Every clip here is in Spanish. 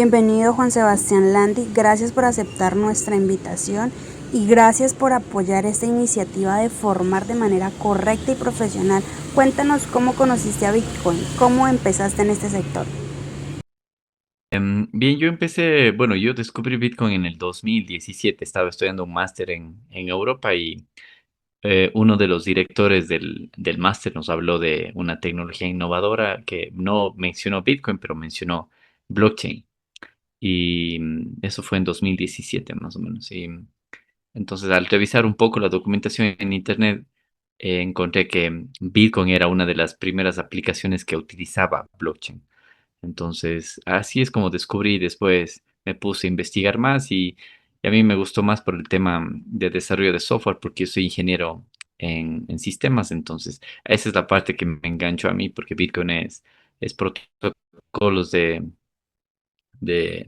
Bienvenido Juan Sebastián Landi, gracias por aceptar nuestra invitación y gracias por apoyar esta iniciativa de formar de manera correcta y profesional. Cuéntanos cómo conociste a Bitcoin, cómo empezaste en este sector. Bien, yo descubrí Bitcoin en el 2017. Estaba estudiando un máster en Europa y uno de los directores del máster nos habló de una tecnología innovadora que no mencionó Bitcoin, pero mencionó blockchain. Y eso fue en 2017 más o menos. Y entonces al revisar un poco la documentación en Internet, encontré que Bitcoin era una de las primeras aplicaciones que utilizaba blockchain. Entonces, así es como descubrí, después me puse a investigar más y a mí me gustó más por el tema de desarrollo de software, porque yo soy ingeniero en sistemas. Entonces esa es la parte que me enganchó a mí, porque Bitcoin es protocolos de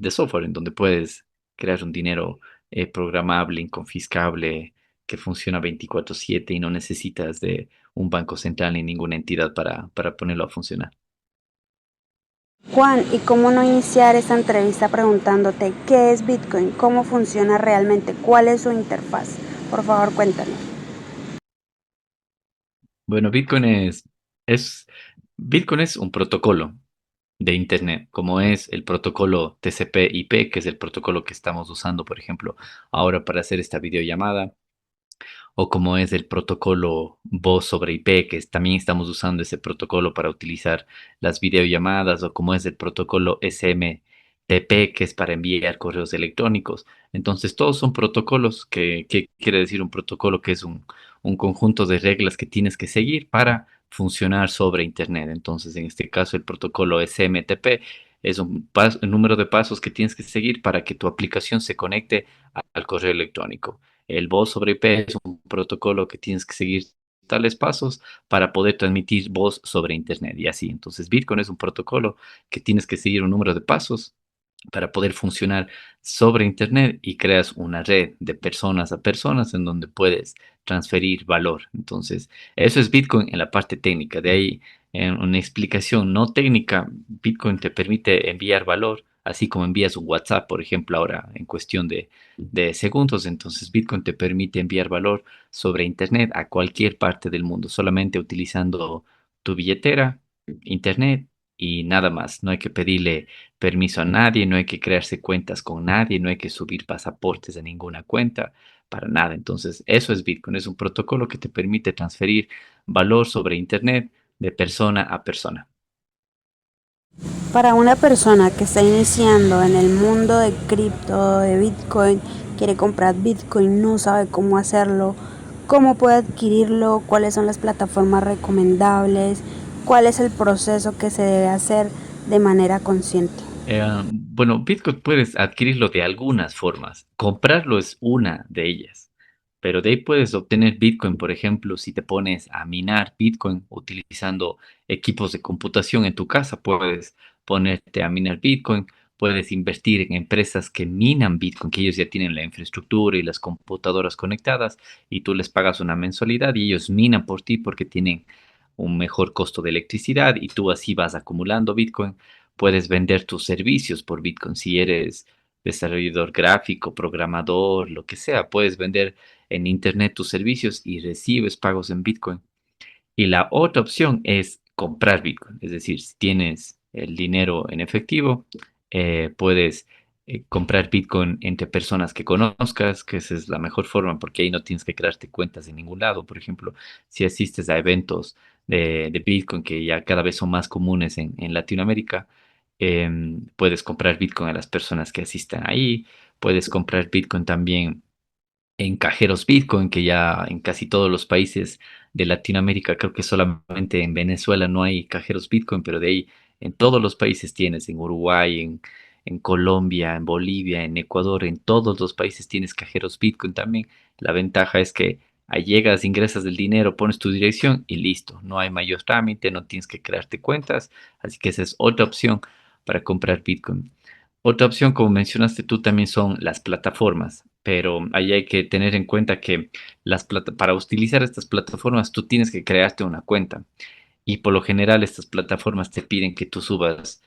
software en donde puedes crear un dinero programable, inconfiscable, que funciona 24/7 y no necesitas de un banco central ni ninguna entidad para ponerlo a funcionar. Juan, ¿y cómo no iniciar esta entrevista preguntándote qué es Bitcoin, cómo funciona realmente, cuál es su interfaz? Por favor, cuéntanos. Bueno, es, Bitcoin es un protocolo de Internet, como es el protocolo TCP/IP, que es el protocolo que estamos usando, por ejemplo, ahora para hacer esta videollamada, o como es el protocolo voz sobre IP, que también estamos usando ese protocolo para utilizar las videollamadas, o como es el protocolo SMTP, que es para enviar correos electrónicos. Entonces, todos son protocolos. ¿Qué quiere decir un protocolo? Que es un conjunto de reglas que tienes que seguir para funcionar sobre Internet. Entonces, en este caso, el protocolo SMTP es un número de pasos que tienes que seguir para que tu aplicación se conecte al correo electrónico. El voz sobre IP es un protocolo que tienes que seguir tales pasos para poder transmitir voz sobre Internet y así. Entonces, Bitcoin es un protocolo que tienes que seguir un número de pasos para poder funcionar sobre Internet, y creas una red de personas a personas en donde puedes transferir valor. Entonces, eso es Bitcoin en la parte técnica. De ahí, en una explicación no técnica, Bitcoin te permite enviar valor, así como envías un WhatsApp, por ejemplo, ahora en cuestión de segundos. Entonces, Bitcoin te permite enviar valor sobre Internet a cualquier parte del mundo, solamente utilizando tu billetera, Internet y nada más. No hay que pedirle permiso a nadie, no hay que crearse cuentas con nadie, no hay que subir pasaportes a ninguna cuenta, para nada. Entonces, eso es Bitcoin, es un protocolo que te permite transferir valor sobre Internet de persona a persona. Para una persona que está iniciando en el mundo de cripto, de Bitcoin, quiere comprar Bitcoin, no sabe cómo hacerlo, cómo puede adquirirlo, cuáles son las plataformas recomendables, cuál es el proceso que se debe hacer de manera consciente. Bueno, Bitcoin puedes adquirirlo de algunas formas. Comprarlo es una de ellas. Pero de ahí puedes obtener Bitcoin, por ejemplo, si te pones a minar Bitcoin utilizando equipos de computación en tu casa. Puedes ponerte a minar Bitcoin, puedes invertir en empresas que minan Bitcoin, que ellos ya tienen la infraestructura y las computadoras conectadas, y tú les pagas una mensualidad y ellos minan por ti porque tienen un mejor costo de electricidad, y tú así vas acumulando Bitcoin. Puedes vender tus servicios por Bitcoin si eres desarrollador gráfico, programador, lo que sea. Puedes vender en Internet tus servicios y recibes pagos en Bitcoin. Y la otra opción es comprar Bitcoin. Es decir, si tienes el dinero en efectivo, puedes comprar Bitcoin entre personas que conozcas, que esa es la mejor forma, porque ahí no tienes que crearte cuentas en ningún lado. Por ejemplo, si asistes a eventos de Bitcoin, que ya cada vez son más comunes en Latinoamérica, puedes comprar Bitcoin a las personas que asistan ahí. Puedes comprar Bitcoin también en cajeros Bitcoin, que ya en casi todos los países de Latinoamérica. Creo que solamente en Venezuela no hay cajeros Bitcoin, pero de ahí en todos los países tienes, en Uruguay, en Colombia, en Bolivia, en Ecuador, en todos los países tienes cajeros Bitcoin también. La ventaja es que ahí llegas, ingresas el dinero, pones tu dirección y listo. No hay mayor trámite, no tienes que crearte cuentas, así que esa es otra opción para comprar Bitcoin. Otra opción, como mencionaste tú, también son las plataformas, pero ahí hay que tener en cuenta que para utilizar estas plataformas tú tienes que crearte una cuenta, y por lo general estas plataformas te piden que tú subas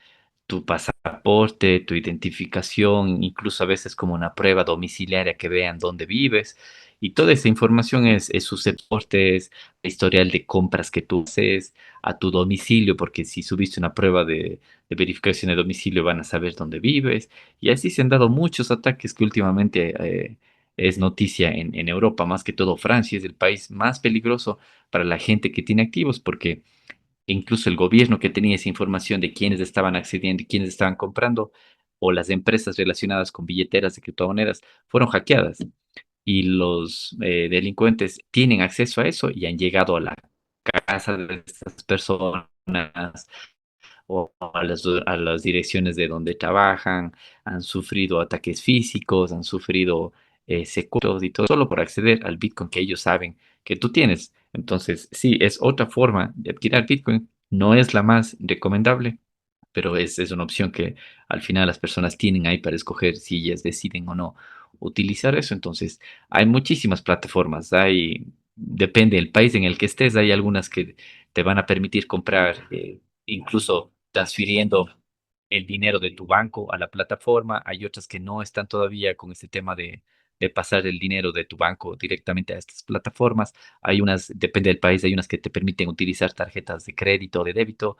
tu pasaporte, tu identificación, incluso a veces como una prueba domiciliaria que vean dónde vives. Y toda esa información es susceptible, es historial de compras que tú haces a tu domicilio, porque si subiste una prueba de verificación de domicilio van a saber dónde vives. Y así se han dado muchos ataques que últimamente es noticia en Europa, más que todo Francia es el país más peligroso para la gente que tiene activos, porque incluso el gobierno que tenía esa información de quiénes estaban accediendo y quiénes estaban comprando, o las empresas relacionadas con billeteras de criptomonedas, fueron hackeadas. Y los delincuentes tienen acceso a eso y han llegado a la casa de estas personas o a las direcciones de donde trabajan, han sufrido ataques físicos, han sufrido secuestros y todo, solo por acceder al Bitcoin que ellos saben que tú tienes. Entonces, sí, es otra forma de adquirir Bitcoin. No es la más recomendable, pero es una opción que al final las personas tienen ahí para escoger si ellas deciden o no utilizar eso. Entonces, hay muchísimas plataformas, depende del país en el que estés, hay algunas que te van a permitir comprar incluso transfiriendo el dinero de tu banco a la plataforma, hay otras que no están todavía con este tema de pasar el dinero de tu banco directamente a estas plataformas, hay unas, depende del país, hay unas que te permiten utilizar tarjetas de crédito o de débito,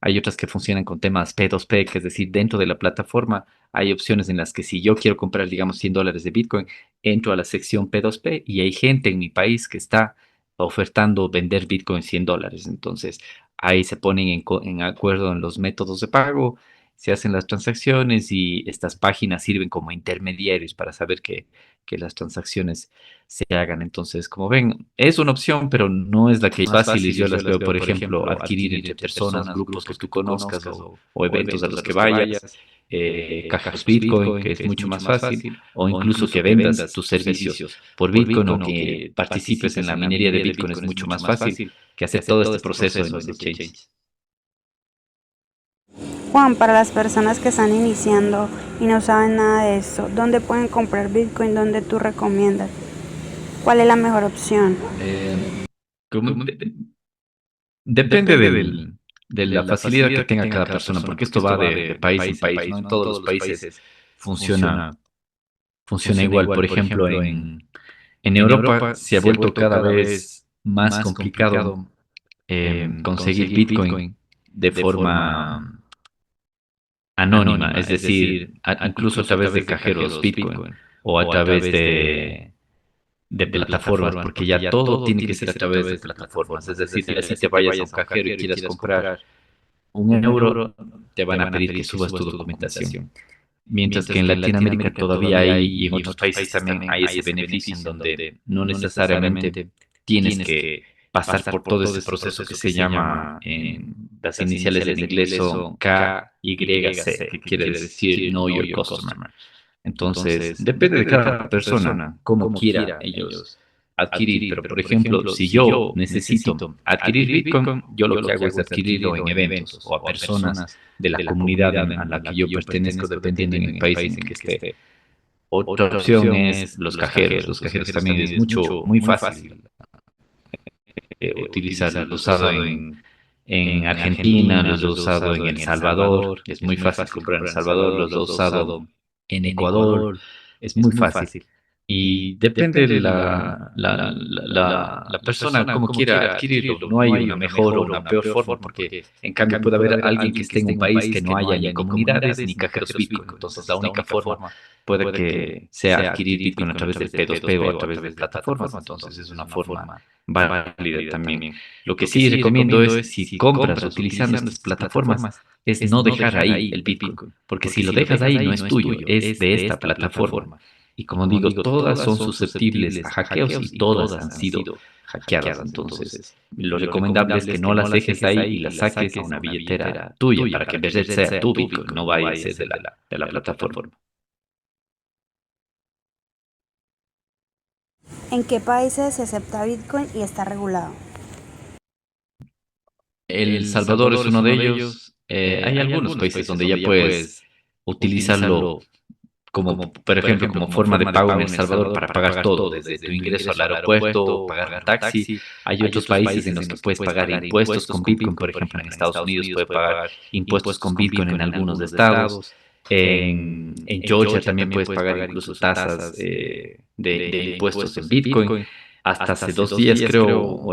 hay otras que funcionan con temas P2P, que es decir, dentro de la plataforma hay opciones en las que si yo quiero comprar, digamos, $100 de Bitcoin, entro a la sección P2P y hay gente en mi país que está ofertando vender Bitcoin $100. Entonces, ahí se ponen en acuerdo en los métodos de pago, se hacen las transacciones y estas páginas sirven como intermediarios para saber que las transacciones se hagan. Entonces, como ven, es una opción, pero no es la que más fáciles yo las veo, por ejemplo, adquirir entre personas, grupos que tú conozcas o eventos a los que vayas, cajeros Bitcoin, que es mucho más fácil, o incluso que vendas tus servicios por Bitcoin o que participes en la minería de Bitcoin es mucho más fácil que hacer todo este proceso en los exchanges. Juan, para las personas que están iniciando y no saben nada de esto, ¿dónde pueden comprar Bitcoin? ¿Dónde tú recomiendas? ¿Cuál es la mejor opción? Como depende de la facilidad que tenga cada persona, porque esto va de país en país, ¿no? En todos los países funciona, funciona igual. Por ejemplo, en Europa se ha vuelto cada vez más complicado conseguir Bitcoin de forma anónima, es decir, incluso a través de cajeros Bitcoin o a través de plataformas, porque ya todo tiene que ser a través de plataformas. Es decir, si así te vayas a un cajero y quieras comprar €1, te van a pedir que subas tu documentación. Mientras que en Latinoamérica todavía hay, y en otros países también hay ese beneficio en donde no necesariamente tienes que pasar por todo ese proceso que se llama, en las iniciales en inglés son KYC, que quiere decir Know Your Customer. Entonces, depende de cada persona, cómo quiera ellos adquirir. Pero, por ejemplo, si yo necesito adquirir Bitcoin, yo lo que hago es adquirirlo en eventos o a personas de la comunidad a la que yo pertenezco, dependiendo en el país en el que esté. Otra opción es los cajeros. Los cajeros también es muy fácil utilizar. Lo he usado en Argentina, los he usado en El Salvador. Es muy fácil comprar en El Salvador. Los he usado en Ecuador. Es muy fácil. Y depende de la persona cómo quiera adquirirlo. No hay una mejor o una peor forma, porque en cambio puede haber alguien que esté en un país que no haya ni comunidades ni cajeros Bitcoin. Entonces la única forma puede que sea adquirir Bitcoin a través del P2P o a través de plataformas. Entonces es una forma válida también. Lo que sí recomiendo es, si compras utilizando estas plataformas, es no dejar ahí el Bitcoin, porque si lo dejas ahí no es tuyo, es de esta plataforma. Y como digo, todas son susceptibles a hackeos y todas han sido hackeadas. Entonces, lo recomendable es que no las dejes ahí y las saques a una billetera tuya para que en verdad sea tu Bitcoin, no vaya a ser de la plataforma. ¿En qué países se acepta Bitcoin y está regulado? El Salvador es uno de ellos. Hay algunos países donde ya puedes utilizarlo como por ejemplo, como forma de pago en El Salvador para pagar todo, desde tu ingreso al aeropuerto, pagar un taxi. Hay otros países en los que puedes pagar impuestos con Bitcoin, por ejemplo, en Estados Unidos puedes pagar impuestos con Bitcoin en algunos estados. En Georgia también puedes pagar incluso tasas de impuestos en Bitcoin. Hasta hace 2 días creo,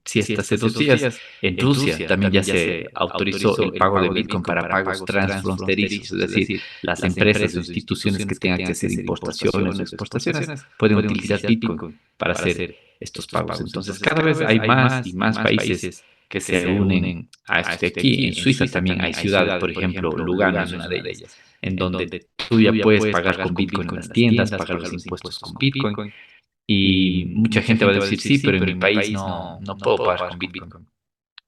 sí, hasta hace 2 días, en Rusia también ya se autorizó el pago de Bitcoin para pagos transfronterizos, es decir, las empresas o instituciones que tengan que hacer importaciones o exportaciones pueden utilizar Bitcoin para hacer estos pagos. Entonces, cada vez hay más y más países que se unen a esto. De aquí, en Suiza también hay ciudades, por ejemplo, Lugano es una de ellas, en donde tú ya puedes pagar con Bitcoin en las tiendas, pagar los impuestos con Bitcoin. Y mucha gente va a decir, sí, pero en mi país no puedo pagar con Bitcoin.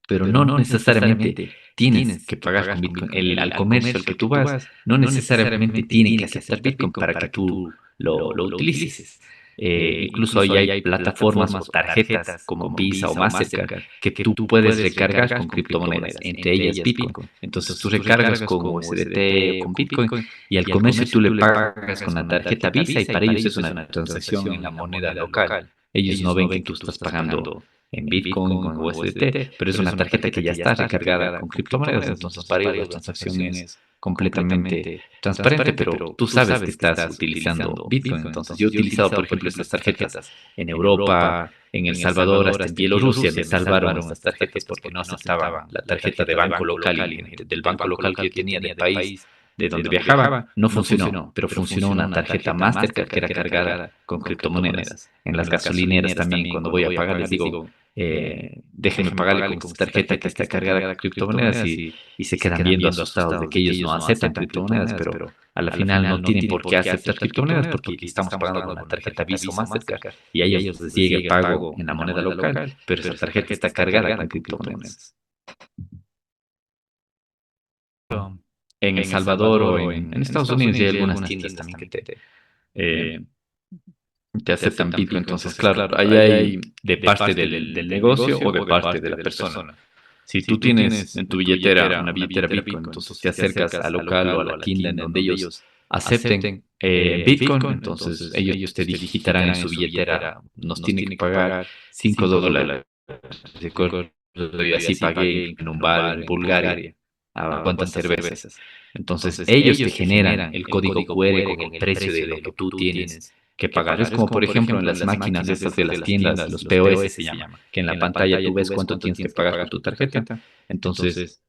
Pero no necesariamente tienes que pagar con Bitcoin. Al comercio al que tú vas, no necesariamente tienen que aceptar Bitcoin para que tú lo utilices. Incluso ahí hay plataformas o tarjetas como Visa o Mastercard que tú puedes recargar con criptomonedas, entre ellas Bitcoin. Entonces tú recargas con USDT o con Bitcoin y al comercio tú le pagas con la tarjeta Visa y para ellos es una transacción en la moneda local. Ellos no ven que tú estás pagando en Bitcoin o en USDT, pero es una tarjeta que ya está recargada con criptomonedas, entonces para ellos la transacción es completamente transparente, pero tú sabes que estás utilizando Bitcoin. Entonces yo he utilizado, por ejemplo, estas tarjetas en Europa, en El Salvador, hasta en Bielorrusia me salvaron estas tarjetas porque no aceptaban la tarjeta de banco local y del banco local que yo tenía del país de donde viajaba, no funcionó, pero funcionó una tarjeta Mastercard que era cargada con criptomonedas. En las gasolineras también, cuando voy a pagar, les digo, déjenme pagarle con esta tarjeta que está cargada con criptomonedas y se quedan viendo asustados de que ellos no aceptan criptomonedas, pero a la final no tienen por qué aceptar criptomonedas porque estamos pagando con la tarjeta Visa o Mastercard y a ellos les llega el pago en la moneda local, pero esa tarjeta está cargada con criptomonedas. En El Salvador o en Estados Unidos ya hay algunas tiendas también que eh, te aceptan Bitcoin. Entonces, claro, ahí hay de parte del negocio o de parte de la persona. Si tú tienes en tu billetera una billetera Bitcoin, entonces te acercas al local o a la tienda en donde ellos acepten Bitcoin, entonces ellos te digitarán en su billetera, nos tienen que pagar $5. Recuerdo, yo así pagué en un bar en Bulgaria a cuántas cervezas. Entonces ellos te generan el código QR con el precio de lo que tú tienes que pagar. Es como por ejemplo en las máquinas estas de las tiendas, los POS se llama, que en la pantalla tú ves cuánto tienes que pagar con tu tarjeta. Entonces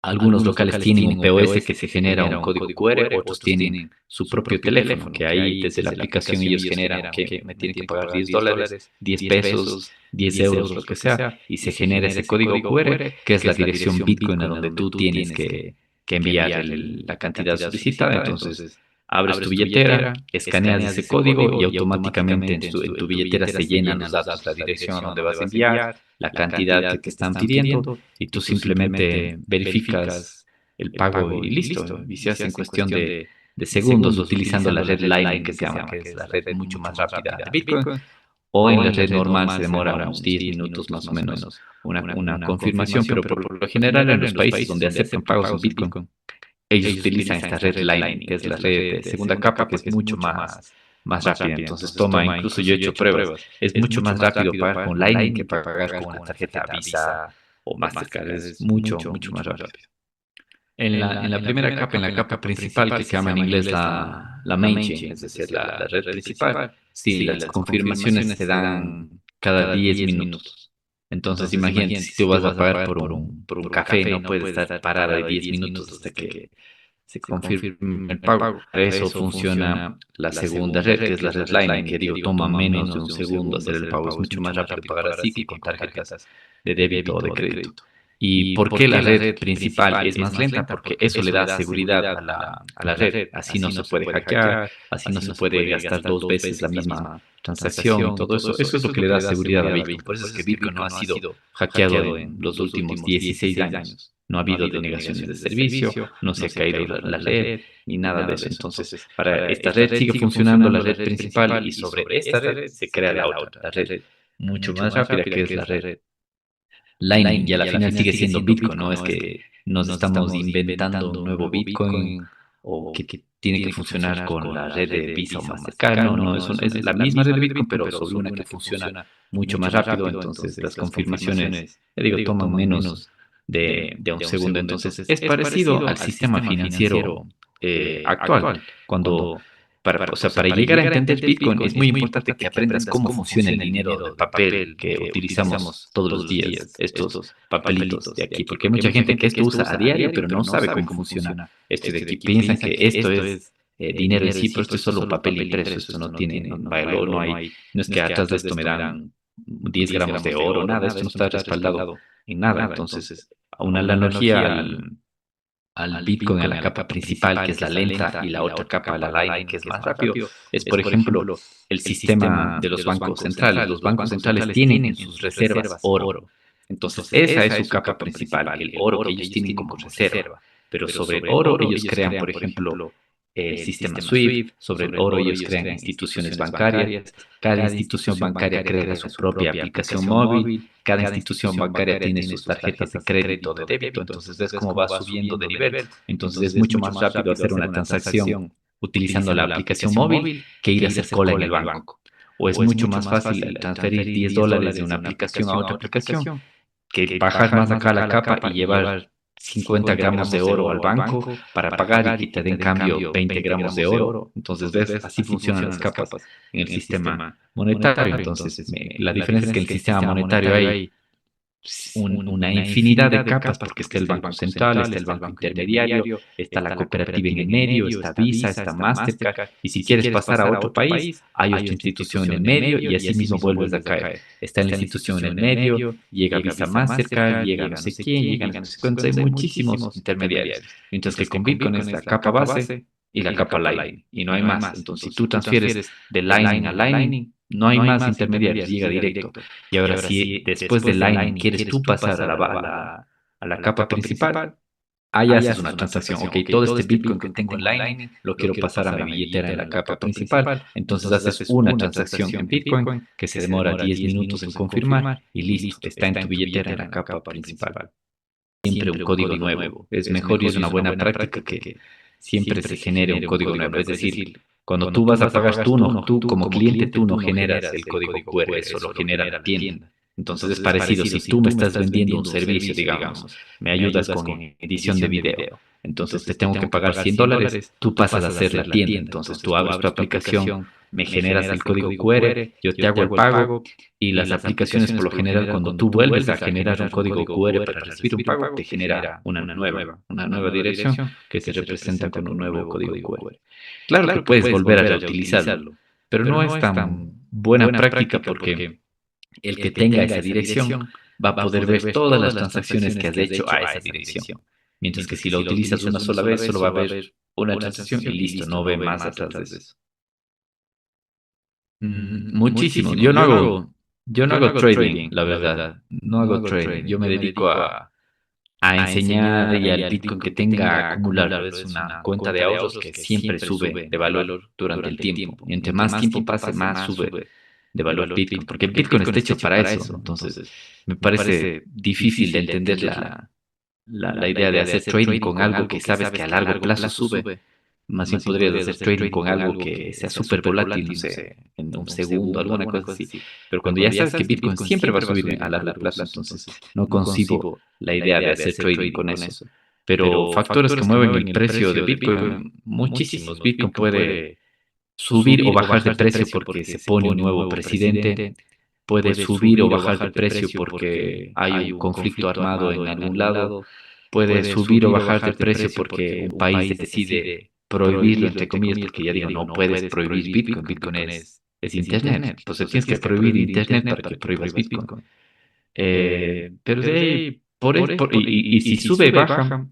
algunos locales tienen un POS que se genera un código QR, otros tienen su propio teléfono, que ahí desde la aplicación ellos generan que me tienen que pagar $10, $10, 10 euros, lo que sea, y se genera ese código QR, que es la dirección Bitcoin a donde tú tienes que enviar la cantidad solicitada. Entonces, abres tu billetera, escaneas ese código y automáticamente en tu billetera se llenan los datos, la dirección a donde vas a enviar, la cantidad que te están pidiendo y tú simplemente verificas el pago y listo. Y se hace en cuestión de segundos utilizando la red Lightning que se llama, que es la red mucho más rápida de Bitcoin. O en la red normal se demora unos 10 minutos más o menos una confirmación, pero por lo general en los países donde aceptan pagos en Bitcoin, ellos utilizan esta red Lightning, que es la red de segunda capa, que es mucho más rápida. Entonces toma, incluso yo he hecho pruebas, es mucho más rápido pagar con Lightning que pagar con una tarjeta Visa o Mastercard, es mucho más rápido. En la primera capa, en la capa principal, que se llama en inglés la main chain, es decir, la red principal, sí, las confirmaciones se dan cada 10 minutos. Entonces, imagínate, si tú vas a pagar por un café, no puedes estar parada de 10 minutos hasta que se confirme el pago. Para eso funciona la segunda red, que es la red Lightning, que digo, toma menos de un segundo hacer el pago. Es mucho más rápido pagar así que con tarjetas de débito o de crédito. ¿Y por qué la red principal es más lenta? Porque eso le da seguridad a la red. Así no se puede hackear, así no se puede gastar 2 veces la misma transacción y todo eso. Eso es lo que le da seguridad a Bitcoin. Por eso es que Bitcoin no ha sido hackeado en los últimos 16 años. No ha habido denegaciones de servicio, no se ha caído la red, ni nada de eso. Entonces, para esta red sigue funcionando la red principal y sobre esta red se crea la otra, la red mucho más rápida, que es la red Lightning, y a la final sigue siendo Bitcoin, no es que nos estamos inventando un nuevo Bitcoin o que tiene que funcionar con la red de Visa o Mastercard. No, no, es la misma red de Bitcoin, pero sobre una que funciona mucho más rápido. Entonces, las confirmaciones, ya digo, toman menos de un segundo. Entonces, es parecido al sistema financiero actual. Cuando, o sea, para llegar a entender Bitcoin es muy importante que aprendas cómo funciona el dinero de papel que utilizamos todos los días, estos papelitos de aquí, porque hay mucha gente que esto usa a diario, pero no sabe cómo funciona esto de aquí. Piensan que esto es dinero en sí, pero esto es solo papel impreso, esto no tiene valor, no es que atrás de esto me dan 10 gramos de oro, nada, esto no está respaldado en nada. Entonces, una analogía al Bitcoin, a la capa principal, que es la lenta, y la otra capa, la Lightning, que es más rápido, es, por ejemplo, el sistema de los bancos centrales. Los bancos centrales tienen en sus reservas oro. Entonces, esa es su capa principal, el oro que ellos tienen como reserva. Pero sobre el oro ellos crean, por ejemplo, el sistema SWIFT, sobre el oro ellos crean instituciones bancarias, cada institución bancaria crea su propia aplicación móvil, cada institución bancaria tiene sus tarjetas de crédito, de débito, entonces ves cómo va subiendo de nivel. Entonces es mucho más rápido hacer una transacción utilizando la aplicación móvil que ir a hacer cola en el banco. O es mucho más fácil transferir $10 de una aplicación a otra aplicación que bajar más acá la capa y llevar 50 gramos de oro al banco para pagar y que te den cambio 20 gramos de oro. Entonces, ves, así funcionan las capas en el sistema monetario. Entonces, la diferencia es que en el sistema monetario hay una infinidad de capas porque está el Banco Central, está el Banco Intermediario, está la cooperativa en el medio, está Visa, está Mastercard, y si quieres pasar a otro país, hay otra institución en el medio y así mismo vuelves a caer. Está la institución en el medio, llega Visa Mastercard, llega no sé quién, llega no sé cuántos, hay muchísimos intermediarios. Mientras que con Bitcoin es la capa base y la capa Lightning, y no hay más. Entonces, si tú transfieres de Lightning a Lightning, no hay más intermediarios, llega directo. Y ahora, si después del Lightning quieres tú pasar a la capa principal, ahí haces una transacción. Ok, todo este Bitcoin que tengo en Lightning lo quiero pasar a mi billetera en la capa principal. Entonces haces una transacción en Bitcoin que se demora 10 minutos en confirmar y listo, está en tu billetera en la capa principal. Siempre un código nuevo. Es mejor y es una buena práctica que siempre se genere un código nuevo. Es decir, cuando tú vas a pagar, tú como cliente, tú no generas el código QR, eso lo genera la tienda. Entonces es parecido, si tú me estás vendiendo un servicio, digamos, me ayudas con edición de video, entonces te tengo que pagar $100, tú pasas a ser la tienda, entonces tú abres tu aplicación, me generas el código QR, yo te hago el pago y las aplicaciones por lo general cuando tú vuelves a generar un código QR para recibir un pago, te genera una nueva dirección que se representa con un nuevo código QR. Claro que puedes volver a reutilizarlo, pero no es tan buena práctica porque el que tenga esa dirección va a poder ver todas las transacciones que has hecho a esa dirección. Mientras que si lo utilizas una sola vez, solo va a ver una transacción y listo, no ve más atrás de eso. Muchísimo. Yo no hago trading, la verdad. No hago trading. Yo me dedico a enseñar y al Bitcoin que tenga acumular. Es una cuenta de ahorros que siempre sube de valor durante el tiempo. Y entre más tiempo pase, más sube de valor Bitcoin. Porque Bitcoin está hecho para eso. Entonces, me parece difícil de entender la idea de hacer trading con algo que sabes que a largo plazo sube. Más bien podrías hacer trading con algo que sea súper volátil, no sé, en un segundo, alguna cosa así. Pero cuando ya sabes que Bitcoin siempre va a subir a largo plazo, entonces no concibo la idea de hacer trading con eso. Pero factores que mueven el precio de Bitcoin, muchísimos. Bitcoin puede subir o bajar de precio porque se pone un nuevo presidente, puede subir o bajar de precio porque hay un conflicto armado en algún lado, puede subir o bajar de precio porque un país decide prohibirlo, entre comillas, porque ya digo, no puedes prohibir Bitcoin, Bitcoin es Internet, entonces tienes que prohibir Internet para que prohíbas Bitcoin. Pero de ahí, y si sube y baja,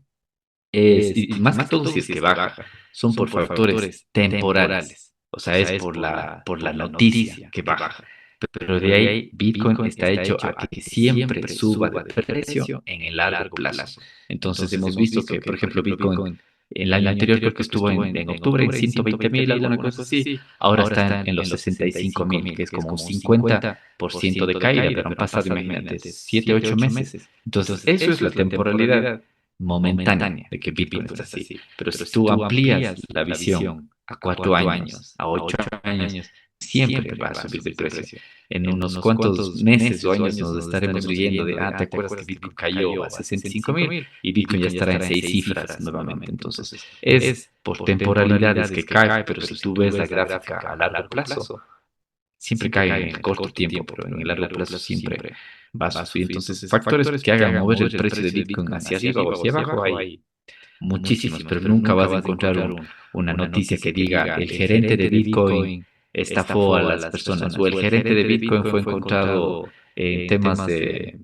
y más que todo si es que baja, son por factores temporales, o sea, es por la noticia que baja. Pero de ahí, Bitcoin está hecho a que siempre suba de precio en el largo plazo. Entonces hemos visto que, por ejemplo, Bitcoin en el año anterior creo que estuvo en octubre en 120.000, alguna cosa así. Ahora está en los 65.000, que es como un 50% de caída, pero han pasado, imagínate, 7, 8 meses. Entonces, eso es la temporalidad momentánea de que Bitcoin está así. Pero si tú amplías la visión a 4 años, a 8 años, siempre va a subir de precio. En unos cuantos meses o años nos estaremos riendo de, ¿te acuerdas que Bitcoin cayó a 65.000 y Bitcoin ya estará en 6 cifras nuevamente? Entonces, es por temporalidades que cae, pero si tú ves la gráfica a largo plazo, siempre cae en el corto tiempo, pero en el largo plazo siempre va a subir. Entonces, factores que hagan mover el precio de Bitcoin hacia arriba o hacia abajo hay muchísimos, pero nunca vas a encontrar una noticia que diga el gerente de Bitcoin estafó a las personas o el gerente de Bitcoin fue encontrado en temas de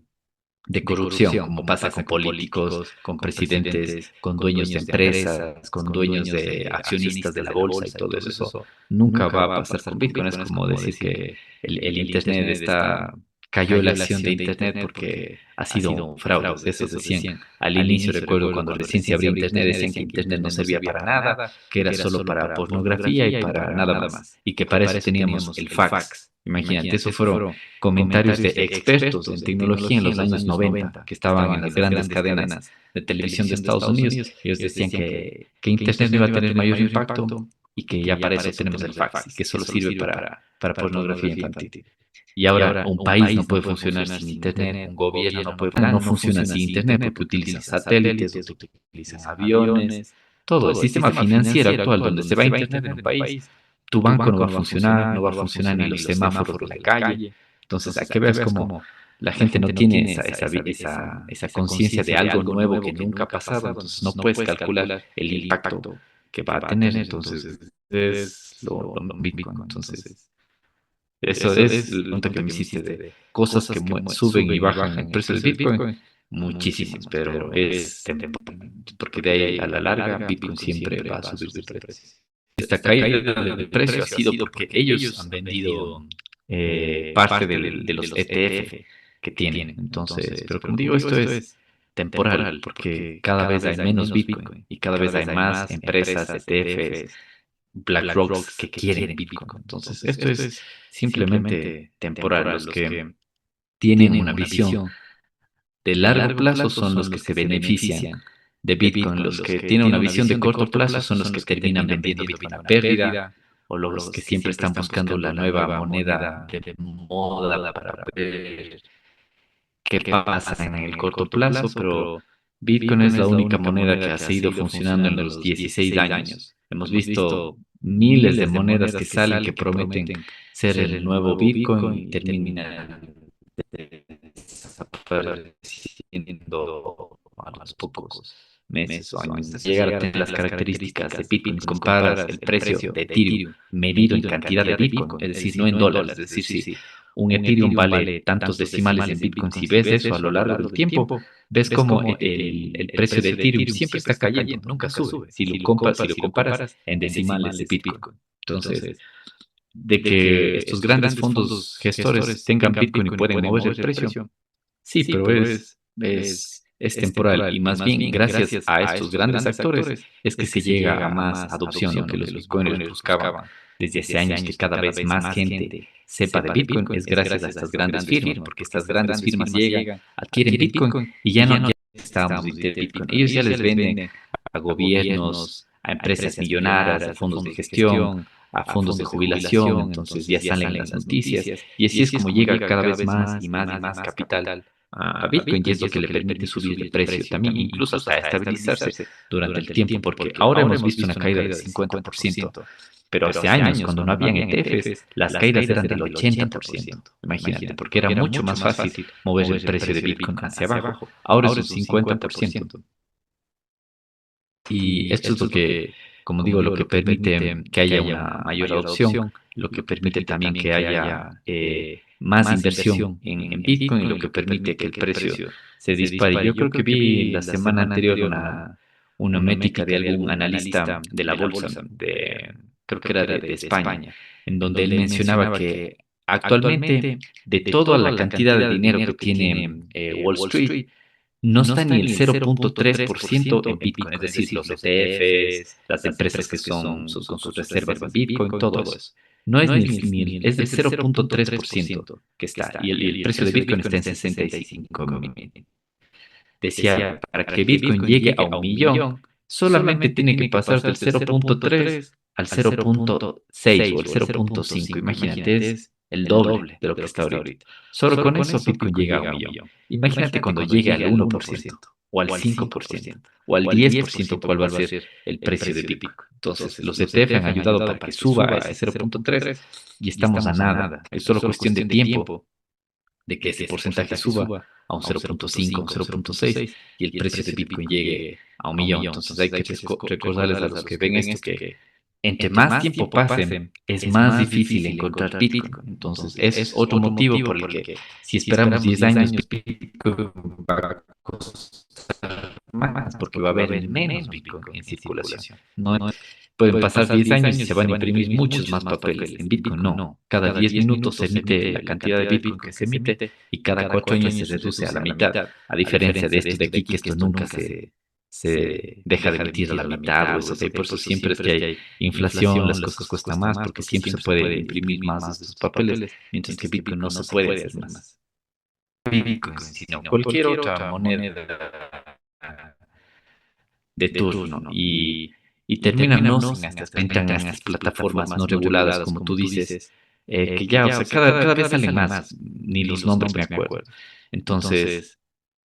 corrupción, como pasa con políticos, con presidentes, con dueños de empresas, con dueños de accionistas de la bolsa y todo eso. Eso nunca va a pasar con Bitcoin. Es como decir que el Internet cayó la acción de Internet porque ha sido un fraude. Eso decían al inicio. Recuerdo cuando recién se abrió Internet, decían que Internet no servía para nada, que era solo para pornografía y para nada más. Y que para eso teníamos el fax. Imagínate, eso fueron comentarios de expertos en tecnología en los años 90 que estaban en las grandes cadenas de televisión de Estados Unidos. Ellos decían que Internet no iba a tener mayor impacto y que ya para eso tenemos el fax y que solo sirve para pornografía infantil. Y ahora un país no puede funcionar sin Internet, un gobierno no funciona sin Internet porque utilizan satélites, utilizan aviones, todo el sistema financiero actual donde se va Internet en un país, tu banco no va a funcionar, no va a funcionar ni los semáforos de la calle. Entonces, hay que ver cómo la gente no tiene esa conciencia de algo nuevo que nunca ha pasado, entonces no puedes calcular el impacto que va a tener. Entonces, es lo Bitcoin. Entonces, eso es la pregunta que me hiciste de cosas que suben y bajan el precio del Bitcoin. Muchísimas, pero es temporal, porque de ahí a la larga Bitcoin siempre va a subir de precio. Esta caída del precio ha sido porque ellos han vendido parte de los ETF que tienen. Entonces, pero como digo, esto es temporal porque cada vez hay menos Bitcoin y cada vez hay más empresas, ETFs, BlackRock que quieren Bitcoin. Entonces, esto es simplemente temporal. Los que tienen una visión de largo plazo son los que se benefician de Bitcoin. Los que tienen una visión de corto plazo son los que terminan vendiendo Bitcoin a pérdida o los que siempre están buscando la nueva moneda de moda para ver qué pasa en el corto plazo, pero Bitcoin es la única moneda que ha seguido funcionando en los 16 años. Hemos visto miles de monedas que salen que prometen ser el nuevo Bitcoin y terminan desapareciendo a los pocos meses o años. Llegar a tener las características de Bitcoin, comparas el precio de Ethereum medido en cantidad de Bitcoin, es decir, no en dólares, es decir, si un Ethereum vale tantos decimales en Bitcoin, si ves eso a lo largo del tiempo, ves como el precio de Ethereum siempre está cayendo, nunca sube, si lo comparas en decimales de Bitcoin. Entonces, de que estos grandes fondos gestores tengan Bitcoin y pueden mover el precio, sí, pero es temporal y más bien gracias a estos grandes actores es que se llega a más adopción, lo que los bitcoiners buscaban desde hace años, que cada vez más gente sepa de Bitcoin, es gracias a estas grandes firmas, porque estas grandes firmas llegan, adquieren Bitcoin y ya no estamos de Bitcoin. Ellos ya les venden a gobiernos, a empresas millonarias, a fondos de gestión, a fondos de jubilación, entonces ya salen las noticias y así es como llega cada vez más y más y más capital a Bitcoin y es lo que le permite subir el precio también, incluso hasta estabilizarse durante el tiempo, porque ahora hemos visto una caída del 50%, pero hace años, cuando no habían ETFs, las caídas eran del 80%. Imagínate, porque era mucho más fácil mover el precio de Bitcoin hacia abajo. Ahora es un 50%. Y esto es lo que, como digo, lo que permite que haya una mayor adopción, lo que permite también que haya más inversión en Bitcoin y lo que permite que el precio se dispare. Yo creo que vi la semana anterior una métrica de algún analista de la bolsa, creo que era de España, en donde él mencionaba que actualmente de toda la cantidad de dinero que tiene Wall Street, no está ni el 0.3% en Bitcoin, es decir, los ETFs, las empresas que son con sus reservas de Bitcoin, todo eso. No es es del 0.3% que está, y el precio de Bitcoin está en 65.000. decía, para que Bitcoin llegue a 1 millón, solamente tiene que pasar del 0.3 al 0.6 o el 0.5. Imagínate, es el doble de lo que está ahorita. Solo con eso Bitcoin llega a 1 millón. Imagínate cuando llegue al 1% o al 5% o al 10%, cuál va a ser el precio de Bitcoin. Entonces, los ETF han ayudado para que suba a ese 0.3 y estamos a nada. Es solo cuestión de tiempo de que ese porcentaje suba a un 0.5, un 0.6 y el precio de Bitcoin llegue a 1 millón. Entonces hay que recordarles a los que ven esto que entre más tiempo pase, es más difícil encontrar Bitcoin. Entonces es otro motivo por el que si esperamos 10 años, Bitcoin va a costar más porque va a haber menos Bitcoin en circulación. No pueden pasar 10 años y se van a imprimir muchos más papeles. En Bitcoin no. Cada 10 minutos se emite la cantidad de Bitcoin que se emite y cada 4 años se reduce a la mitad. A diferencia de esto de aquí, que esto nunca se deja de emitir a la mitad o eso. Por eso siempre es que hay inflación, las cosas cuestan más porque siempre se puede imprimir más de estos papeles, mientras que Bitcoin no se puede hacer más. Bitcoin, sino cualquier otra moneda de turno, ¿no? Y terminan no sin entran en estas plataformas no reguladas, como tú dices, que ya, o sea, cada vez salen más, ni los nombres me acuerdo. Entonces,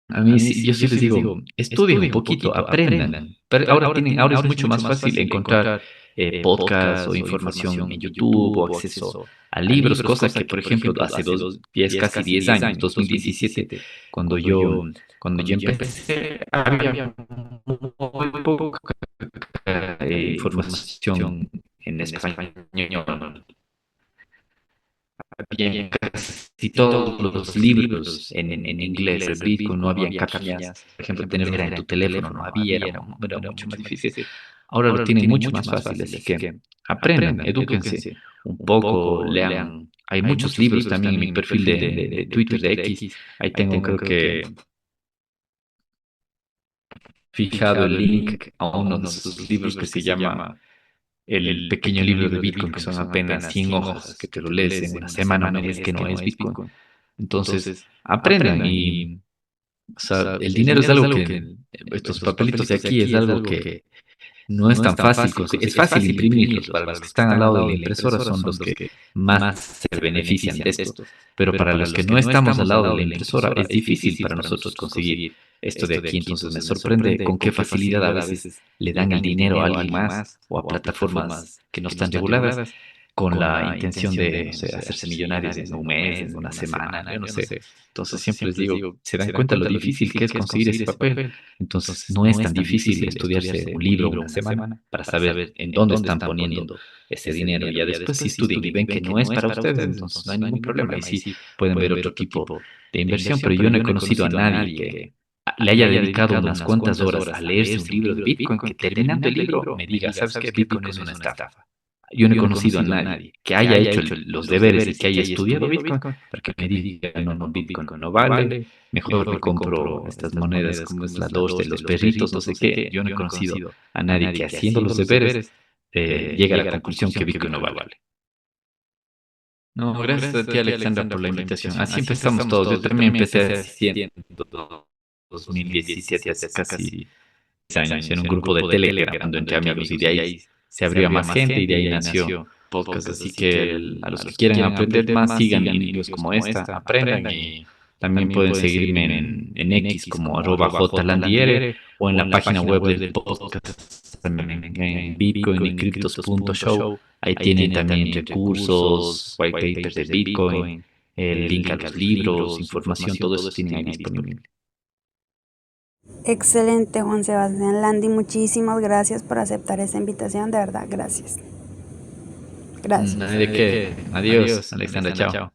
a mí yo sí les digo, estudien un poquito, aprendan. Pero ahora es mucho más fácil encontrar podcasts o información en YouTube o acceso a libros, cosas que, por ejemplo, hace 10, casi 10 años, 2017, cuando yo, cuando yo empecé, había muy poca información en español. Había casi todos los libros en inglés. El Bitcoin no había cápsulas. Por ejemplo, tenerlo en tu teléfono no había, era mucho más difícil. Ahora lo tienen mucho más fácil, así que aprendan, edúquense un poco, lean. Hay muchos libros también en mi perfil de Twitter, de X. Ahí tengo, creo que, fijado el link a uno de sus libros que se llama El pequeño libro de Bitcoin, que son apenas 100 hojas, que te lo lees en una semana, me dices que no es Bitcoin. Entonces, aprendan y, o sea, el dinero es algo que, estos papelitos de aquí es algo que no es tan fácil conseguir. Es fácil imprimirlos. Para los que están al lado de la impresora son los que más se benefician de esto. Pero para los que no estamos al lado de la impresora es difícil para nosotros conseguir esto de aquí. Entonces me sorprende con qué facilidad a veces le dan el dinero a alguien más o a plataformas que no están reguladas con la intención de, no sé, hacerse millonarios en un mes, en una semana, yo no sé. Entonces siempre les digo, se dan cuenta lo difícil que es conseguir ese papel. Entonces no es tan difícil estudiarse un libro una semana para saber en dónde están poniendo ese dinero. Ya después si estudian y ven que no es para ustedes, entonces no hay ningún problema. Ahí sí pueden ver otro tipo de inversión, pero yo no he conocido a nadie que le haya dedicado unas cuantas horas a leerse un libro de Bitcoin que terminando el libro me diga, ¿sabes qué? Bitcoin es una estafa. Yo no he conocido a nadie que haya hecho los deberes y que haya estudiado Bitcoin para que me diga, no, no, Bitcoin no vale, mejor me compro estas monedas como es la Doge de los perritos, no sé qué. Yo no he conocido a nadie que haciendo los deberes llegue a la conclusión que Bitcoin no vale. No, gracias a ti, Alexandra, por la invitación. Así empezamos todos. Yo también empecé haciendo 2017, hace casi 10 años, en un grupo de Telegram, entre amigos, y de ahí se abrió más gente y de ahí nació podcast. Así que a los que quieran aprender más, sigan líneas como esta, aprendan y también pueden seguirme en X como @jlandiere o en la página web del podcast también en Bitcoin y Cryptos.show. Ahí tienen también recursos, white papers de Bitcoin, el link a los libros, información, todo eso tienen ahí disponible. Excelente, Juan Sebastián Landi. Muchísimas gracias por aceptar esta invitación. De verdad, gracias. Gracias. No hay de qué. Adiós, Alexandra, chao.